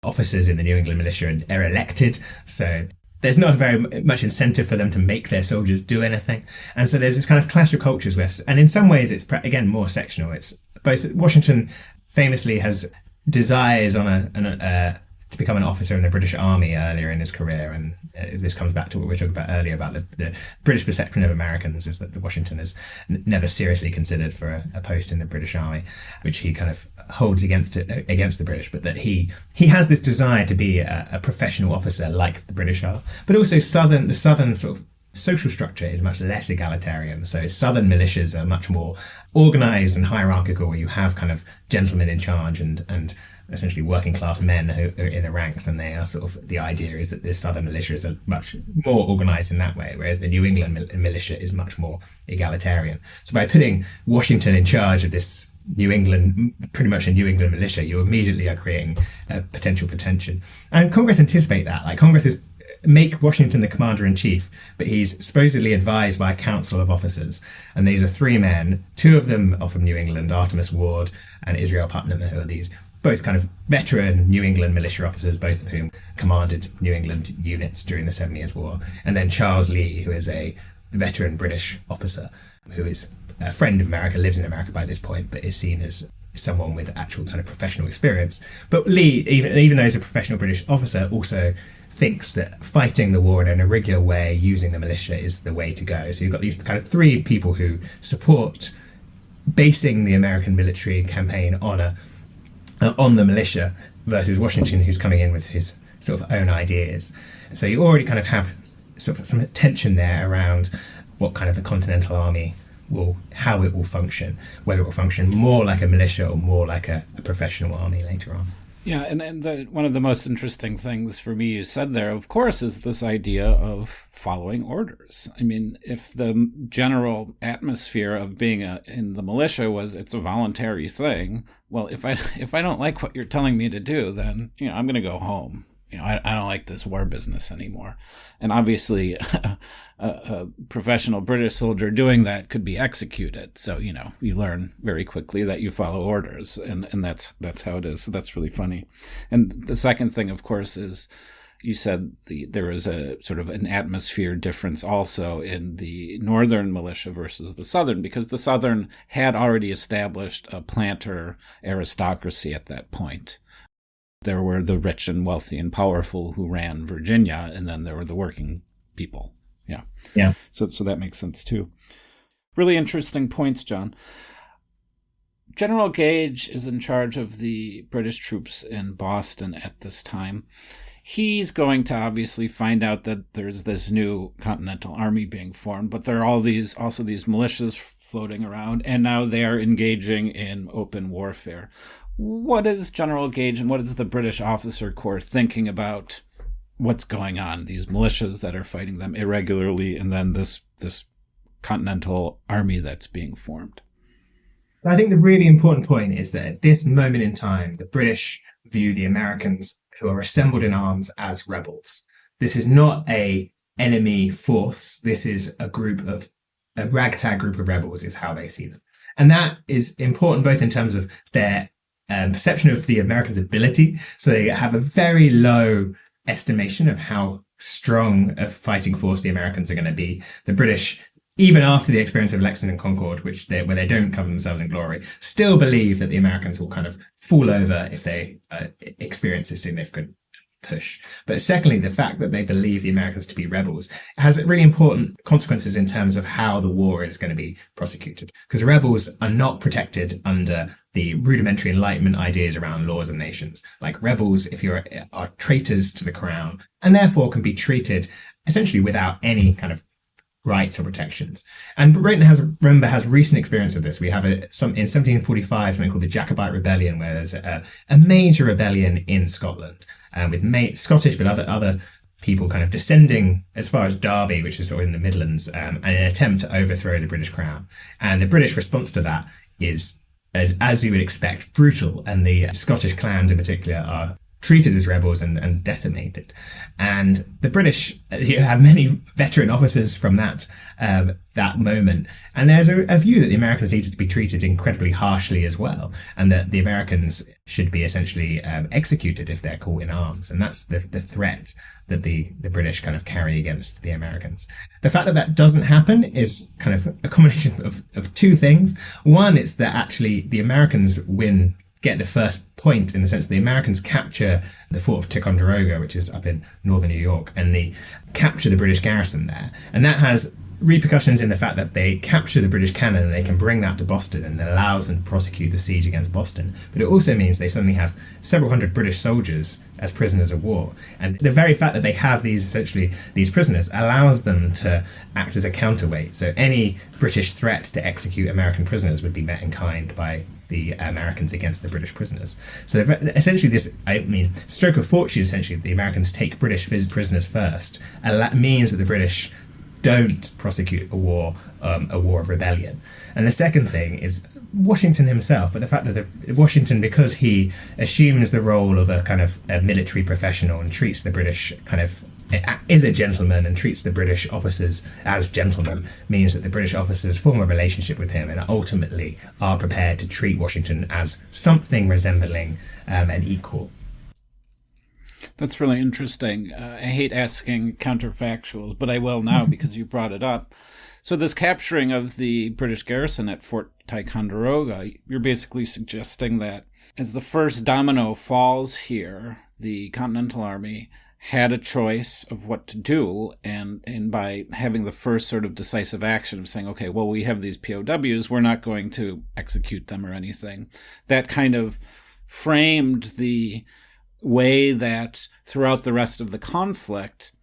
Officers in the New England militia are elected, so there's not very much incentive for them to make their soldiers do anything. And so there's this kind of clash of cultures and in some ways it's, again, more sectional. It's both, Washington famously has desires to become an officer in the British Army earlier in his career, and this comes back to what we were talking about earlier about the British perception of Americans is that Washington is never seriously considered for a post in the British Army, which he kind of holds against the British, but that he has this desire to be a professional officer like the British are, but also the southern sort of social structure is much less egalitarian. So southern militias are much more organized and hierarchical, where you have kind of gentlemen in charge and essentially working class men who are in the ranks, and they are sort of, the idea is that the southern militias are much more organized in that way, whereas the New England militia is much more egalitarian. So by putting Washington in charge of this pretty much a New England militia, you immediately are creating a potential for tension. And Congress anticipate that. Like, Congress make Washington the commander-in-chief, but he's supposedly advised by a council of officers. And these are three men. Two of them are from New England, Artemus Ward and Israel Putnam, who are these both kind of veteran New England militia officers, both of whom commanded New England units during the 7 Years' War. And then Charles Lee, who is a veteran British officer, who is a friend of America, lives in America by this point, but is seen as someone with actual kind of professional experience. But Lee, even though he's a professional British officer, also thinks that fighting the war in an irregular way, using the militia, is the way to go. So you've got these kind of three people who support basing the American military campaign on the militia, versus Washington, who's coming in with his sort of own ideas. So you already kind of have sort of some tension there around what kind of the Continental Army how it will function, whether it will function more like a militia or more like a professional army later on. Yeah, and one of the most interesting things for me you said there, of course, is this idea of following orders. I mean, if the general atmosphere of being in the militia was it's a voluntary thing, well, if I don't like what you're telling me to do, then I'm going to go home. I don't like this war business anymore. And obviously, a professional British soldier doing that could be executed. So, you learn very quickly that you follow orders, and that's how it is. So that's really funny. And the second thing, of course, is you said there is a sort of an atmosphere difference also in the northern militia versus the southern, because the southern had already established a planter aristocracy at that point. There were the rich and wealthy and powerful who ran Virginia, and then there were the working people. Yeah. So that makes sense too. Really interesting points, John. General Gage is in charge of the British troops in Boston at this time. He's going to obviously find out that there's this new Continental Army being formed, but there are also these militias floating around, and now they are engaging in open warfare. What is General Gage and what is the British officer corps thinking about what's going on? These militias that are fighting them irregularly, and then this Continental Army that's being formed. I think the really important point is that at this moment in time, the British view the Americans who are assembled in arms as rebels. This is not a enemy force. This is a ragtag group of rebels is how they see them. And that is important both in terms of their perception of the Americans' ability. So they have a very low estimation of how strong a fighting force the Americans are going to be. The British even after the experience of Lexington and Concord, where they don't cover themselves in glory, still believe that the Americans will kind of fall over if they experience a significant push. But secondly, the fact that they believe the Americans to be rebels has really important consequences in terms of how the war is going to be prosecuted. Because rebels are not protected under the rudimentary Enlightenment ideas around laws and nations. Like rebels, if you're are traitors to the crown, and therefore can be treated essentially without any kind of rights or protections. And Britain has recent experience of this. We have in 1745 something called the Jacobite Rebellion, where there's a major rebellion in Scotland, with Scottish but other people kind of descending as far as Derby, which is sort of in the Midlands, and an attempt to overthrow the British crown. And the British response to that is, as you would expect, brutal. And the Scottish clans in particular are treated as rebels and decimated. And the British have many veteran officers from that moment. And there's a view that the Americans needed to be treated incredibly harshly as well, and that the Americans should be essentially executed if they're caught in arms. And that's the threat that the British kind of carry against the Americans. The fact that that doesn't happen is kind of a combination of two things. One, it's that actually the Americans get the first point, in the sense that the Americans capture the fort of Ticonderoga, which is up in northern New York, and they capture the British garrison there. And that has repercussions in the fact that they capture the British cannon and they can bring that to Boston, and it allows them to prosecute the siege against Boston. But it also means they suddenly have several hundred British soldiers as prisoners of war. And the very fact that they have these prisoners allows them to act as a counterweight. So any British threat to execute American prisoners would be met in kind by the Americans against the British prisoners. So essentially stroke of fortune, essentially, the Americans take British prisoners first, and that means that the British don't prosecute a war of rebellion. And the second thing is Washington himself, but the fact that Washington, because he assumes the role of a kind of a military professional and treats the British is a gentleman and treats the British officers as gentlemen, means that the British officers form a relationship with him and ultimately are prepared to treat Washington as something resembling an equal. That's really interesting. I hate asking counterfactuals, but I will now because you brought it up. So this capturing of the British garrison at Fort Ticonderoga, you're basically suggesting that as the first domino falls here, the Continental Army had a choice of what to do, and by having the first sort of decisive action of saying, okay, well, we have these POWs, we're not going to execute them or anything, that kind of framed the way that throughout the rest of the conflict,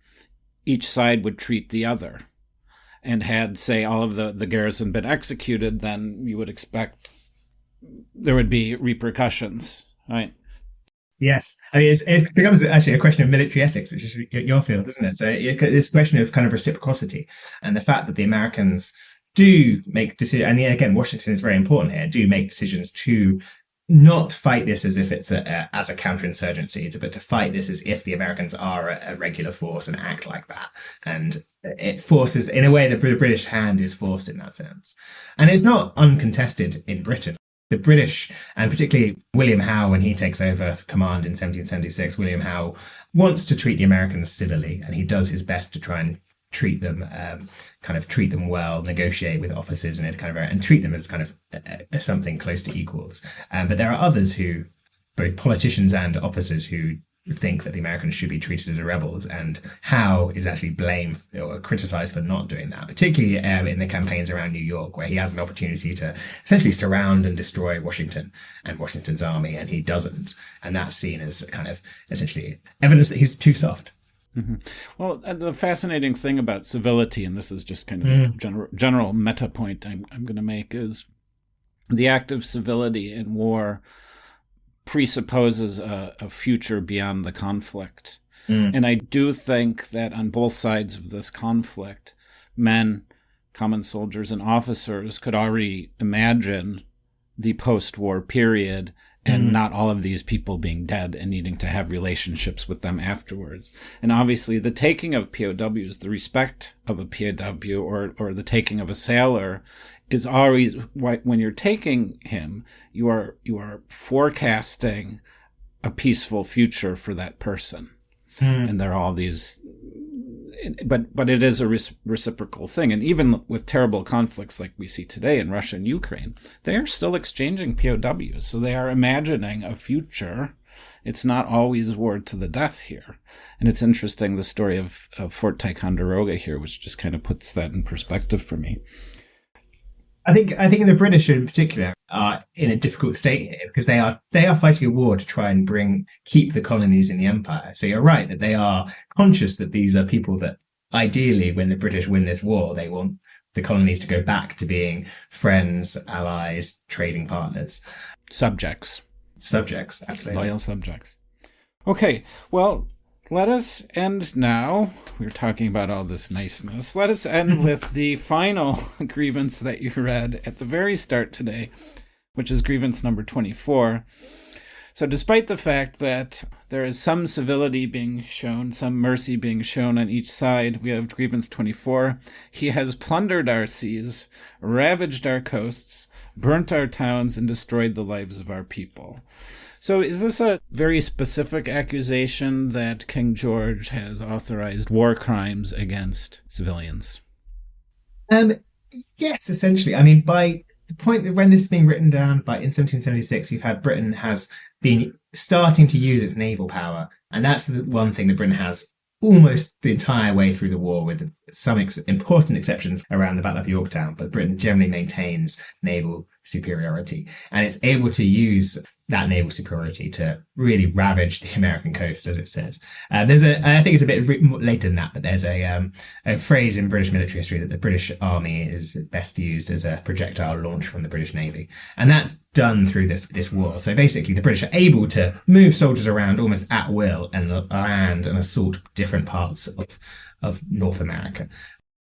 each side would treat the other. And had, say, all of the garrison been executed, then you would expect there would be repercussions, right? Yes. I mean, it becomes actually a question of military ethics, which is your field, isn't it? So it's a question of kind of reciprocity, and the fact that the Americans do make decisions, and again, Washington is very important here, do make decisions to not fight this as if it's as a counterinsurgency, but to fight this as if the Americans are a regular force and act like that. And it forces, in a way, the British hand is forced in that sense. And it's not uncontested in Britain. The British, and particularly William Howe, when he takes over command in 1776, William Howe wants to treat the Americans civilly, and he does his best to try and treat them well, negotiate with officers and treat them as kind of something close to equals. But there are others who, both politicians and officers, who think that the Americans should be treated as rebels, and Howe is actually blamed or criticized for not doing that, particularly in the campaigns around New York, where he has an opportunity to essentially surround and destroy Washington and Washington's army, and he doesn't. And that's seen as kind of essentially evidence that he's too soft. Mm-hmm. Well, the fascinating thing about civility, and this is just kind of a general meta point I'm going to make, is the act of civility in war presupposes a future beyond the conflict. And I do think that on both sides of this conflict, men, common soldiers, and officers could already imagine the post-war period and not all of these people being dead and needing to have relationships with them afterwards. And obviously the taking of POWs, the respect of a POW or the taking of a sailor is always, when you're taking him, you are forecasting a peaceful future for that person. And there are all these but it is a reciprocal thing. And even with terrible conflicts like we see today in Russia and Ukraine, they are still exchanging POWs. So they are imagining a future. It's not always war to the death here. And it's interesting, the story of Fort Ticonderoga here, which just kind of puts that in perspective for me. I think the British in particular are in a difficult state here because they are fighting a war to try and keep the colonies in the empire. So you're right that they are conscious that these are people that ideally, when the British win this war, they want the colonies to go back to being friends, allies, trading partners. Subjects, absolutely. Loyal subjects. Okay, well, let us end now. We were talking about all this niceness. Let us end with the final grievance that you read at the very start today, which is grievance number 24. So despite the fact that there is some civility being shown, some mercy being shown on each side, we have grievance 24. He has plundered our seas, ravaged our coasts, burnt our towns, and destroyed the lives of our people. So is this a very specific accusation that King George has authorized war crimes against civilians? Yes, essentially. I mean, by the point that when this is being written down in 1776, you've had Britain has been starting to use its naval power. And that's the one thing that Britain has almost the entire way through the war, with some important exceptions around the Battle of Yorktown. But Britain generally maintains naval superiority, and it's able to use that naval superiority to really ravage the American coast, as it says. I think it's a bit later than that, but there's a phrase in British military history that the British Army is best used as a projectile launch from the British Navy. And that's done through this war. So basically the British are able to move soldiers around almost at will and land and assault different parts of North America.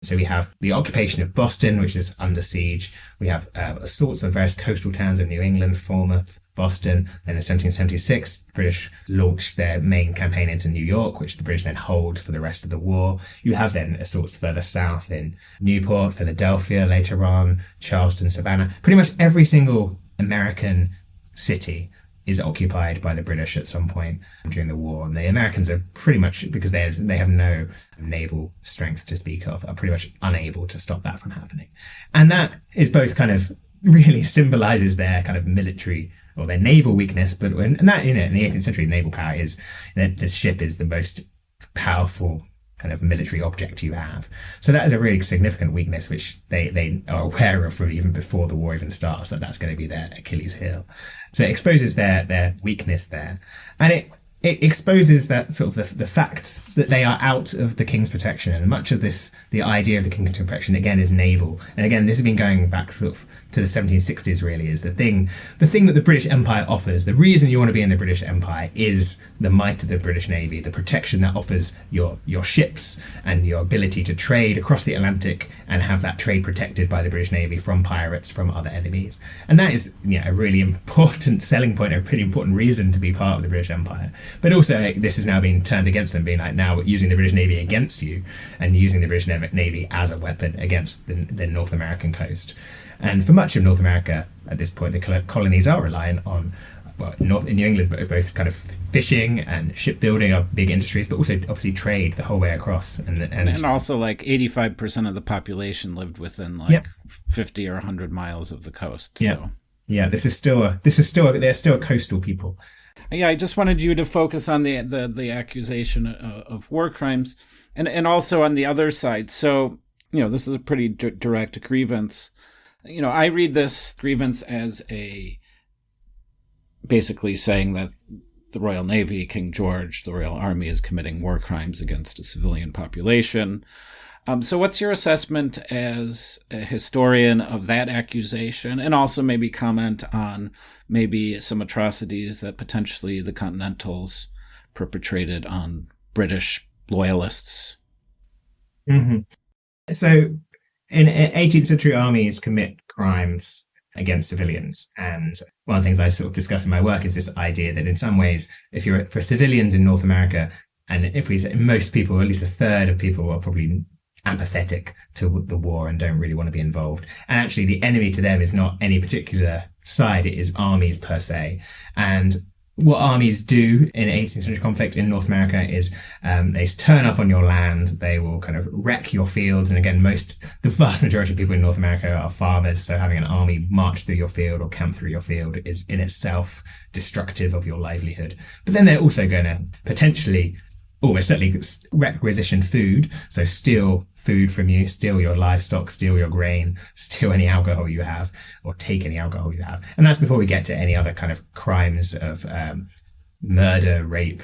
So we have the occupation of Boston, which is under siege. We have assaults on various coastal towns in New England, Falmouth, Boston. Then in 1776, the British launched their main campaign into New York, which the British then hold for the rest of the war. You have then assaults further south in Newport, Philadelphia later on, Charleston, Savannah. Pretty much every single American city is occupied by the British at some point during the war. And the Americans are pretty much, because they have no naval strength to speak of, are pretty much unable to stop that from happening. And that is both kind of really symbolizes their kind of military or their naval weakness, but in the 18th century, naval power is, the ship is the most powerful kind of military object you have. So that is a really significant weakness, which they are aware of from even before the war even starts, that's going to be their Achilles heel. So it exposes their weakness there. And it exposes that sort of the fact that they are out of the king's protection. And much of this, the idea of the king's protection, again, is naval. And again, this has been going back sort of to the 1760s, really, is the thing that the British Empire offers. The reason you want to be in the British Empire is the might of the British Navy, the protection that offers your ships and your ability to trade across the Atlantic and have that trade protected by the British Navy from pirates, from other enemies. And that is a really important selling point, a pretty important reason to be part of the British Empire. But also, this is now being turned against them, being like now using the British Navy against you and using the British Navy as a weapon against the North American coast. And for much of North America at this point, the colonies are reliant on, in New England, both kind of fishing and shipbuilding are big industries, but also obviously trade the whole way across. And also 85% of the population lived within 50 or 100 miles of the coast. Yeah. So. Yeah, they're still a coastal people. Yeah, I just wanted you to focus on the accusation of war crimes and also on the other side. So, this is a pretty direct grievance. I read this grievance as basically saying that the Royal Navy, King George, the Royal Army is committing war crimes against a civilian population. So what's your assessment as a historian of that accusation, and also maybe comment on maybe some atrocities that potentially the Continentals perpetrated on British loyalists? Mm-hmm. So in 18th century armies commit crimes against civilians. And one of the things I sort of discuss in my work is this idea that in some ways, for civilians in North America, and if we say most people, at least a third of people are probably apathetic to the war and don't really want to be involved. And actually the enemy to them is not any particular side, it is armies per se. And what armies do in 18th century conflict in North America is they turn up on your land, they will kind of wreck your fields. And again, the vast majority of people in North America are farmers. So having an army march through your field or camp through your field is in itself destructive of your livelihood. But then they're also going to potentially almost certainly requisition food, so steal food from you, steal your livestock, steal your grain, steal any alcohol you have, or take any alcohol you have. And that's before we get to any other kind of crimes of murder, rape,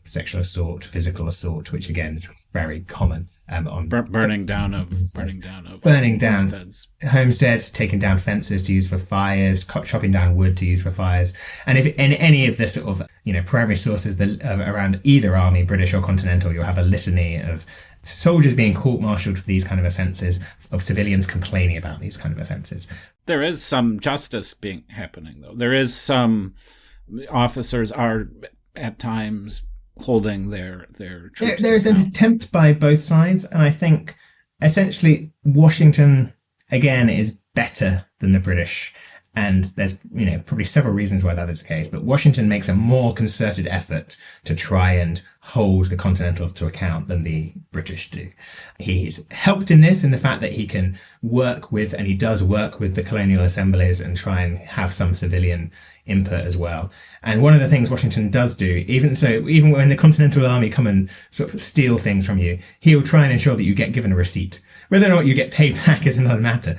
sexual assault, physical assault, which again is very common. Burning down homesteads, taking down fences to use for fires, chopping down wood to use for fires. And if in any of the sort of primary sources around either army, British or Continental, you'll have a litany of soldiers being court-martialed for these kind of offences, of civilians complaining about these kind of offences. There is some justice happening, though. There is some officers are at times holding their troops. There is an attempt by both sides, and I think essentially Washington again is better than the British, and there's probably several reasons why that is the case, but Washington makes a more concerted effort to try and hold the Continentals to account than the British do. He's helped in this in the fact that he can work with, and he does work with, the colonial assemblies and try and have some civilian input as well. And one of the things Washington does do, even when the Continental Army come and sort of steal things from you, he'll try and ensure that you get given a receipt. Whether or not you get paid back is another matter.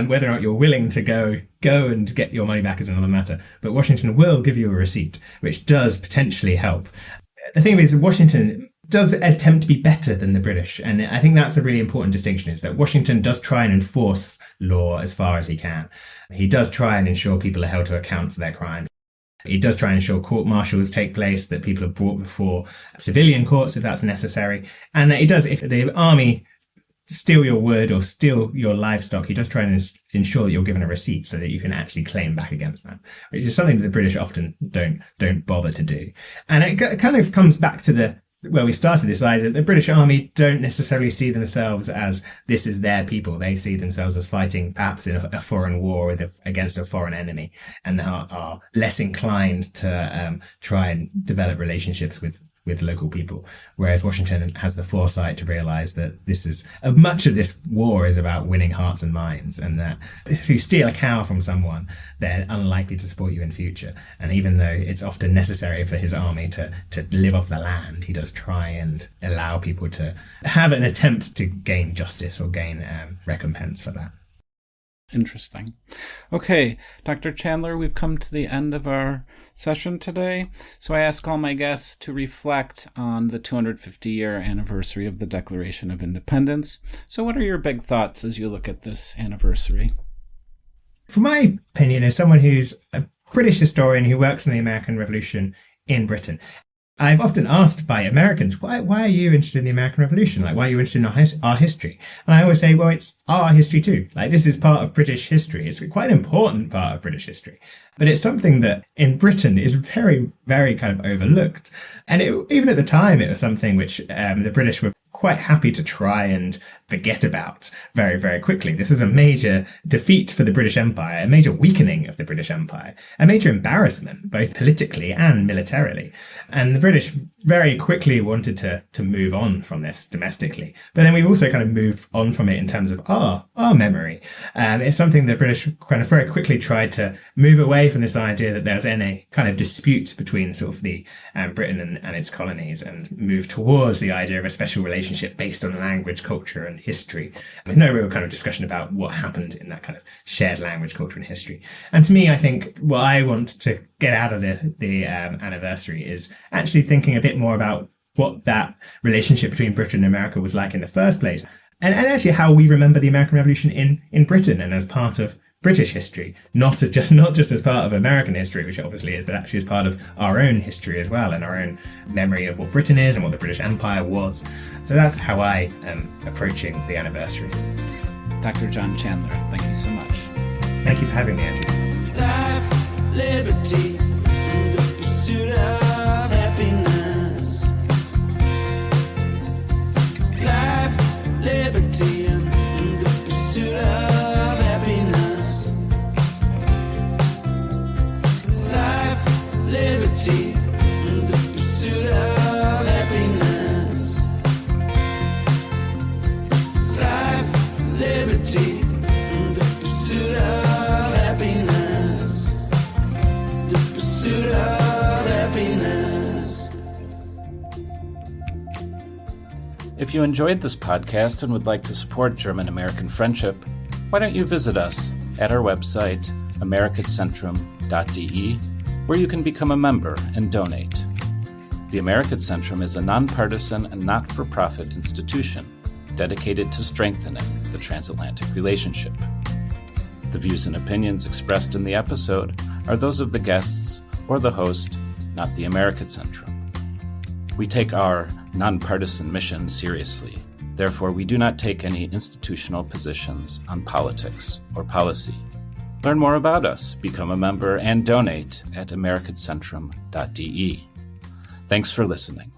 Whether or not you're willing to go and get your money back is another matter. But Washington will give you a receipt, which does potentially help. The thing is, Washington does attempt to be better than the British. And I think that's a really important distinction, is that Washington does try and enforce law as far as he can. He does try and ensure people are held to account for their crimes. He does try and ensure court-martials take place, that people are brought before civilian courts if that's necessary. And that he does, if the army steal your wood or steal your livestock, he does try and ensure that you're given a receipt so that you can actually claim back against that, which is something that the British often don't bother to do. And it kind of comes back to where we started, this idea that the British Army don't necessarily see themselves as this is their people. They see themselves as fighting perhaps in a foreign war against a foreign enemy, and are less inclined to try and develop relationships with local people. Whereas Washington has the foresight to realize that much of this war is about winning hearts and minds, and that if you steal a cow from someone, they're unlikely to support you in future. And even though it's often necessary for his army to live off the land, he does try and allow people to have an attempt to gain justice or gain recompense for that. Interesting. Okay, Dr. Chandler, we've come to the end of our session today. So I ask all my guests to reflect on the 250-year anniversary of the Declaration of Independence. So what are your big thoughts as you look at this anniversary? From my opinion, as someone who's a British historian who works in the American Revolution in Britain, I've often asked by Americans, why are you interested in the American Revolution? Like, why are you interested in our history? And I always say, well, it's our history too. Like, this is part of British history. It's quite an important part of British history. But it's something that in Britain is very, very kind of overlooked. And even at the time, it was something which the British were quite happy to try and forget about very, very quickly. This was a major defeat for the British Empire, a major weakening of the British Empire, a major embarrassment, both politically and militarily. And the British very quickly wanted to move on from this domestically. But then we've also kind of moved on from it in terms of our memory. It's something the British kind of very quickly tried to move away from this idea that there was any kind of dispute between sort of the Britain and its colonies, and move towards the idea of a special relationship based on language, culture, and history, with no real kind of discussion about what happened in that kind of shared language, culture, and history. And to me, I think what I want to get out of the anniversary is actually thinking a bit more about what that relationship between Britain and America was like in the first place, and actually how we remember the American Revolution in Britain and as part of British history, not just as part of American history, which it obviously is, but actually as part of our own history as well, and our own memory of what Britain is and what the British Empire was. So that's how I am approaching the anniversary. Dr. John Chandler, thank you so much. Thank you for having me, Andrew. Life, liberty, and the pursuit of happiness. Life, liberty, and the pursuit of happiness. Life, liberty. If you enjoyed this podcast and would like to support German-American friendship, why don't you visit us at our website, americatcentrum.de, where you can become a member and donate. The American Centrum is a nonpartisan and not-for-profit institution dedicated to strengthening the transatlantic relationship. The views and opinions expressed in the episode are those of the guests or the host, not the American Centrum. We take our nonpartisan mission seriously. Therefore, we do not take any institutional positions on politics or policy. Learn more about us, become a member, and donate at americatcentrum.de. Thanks for listening.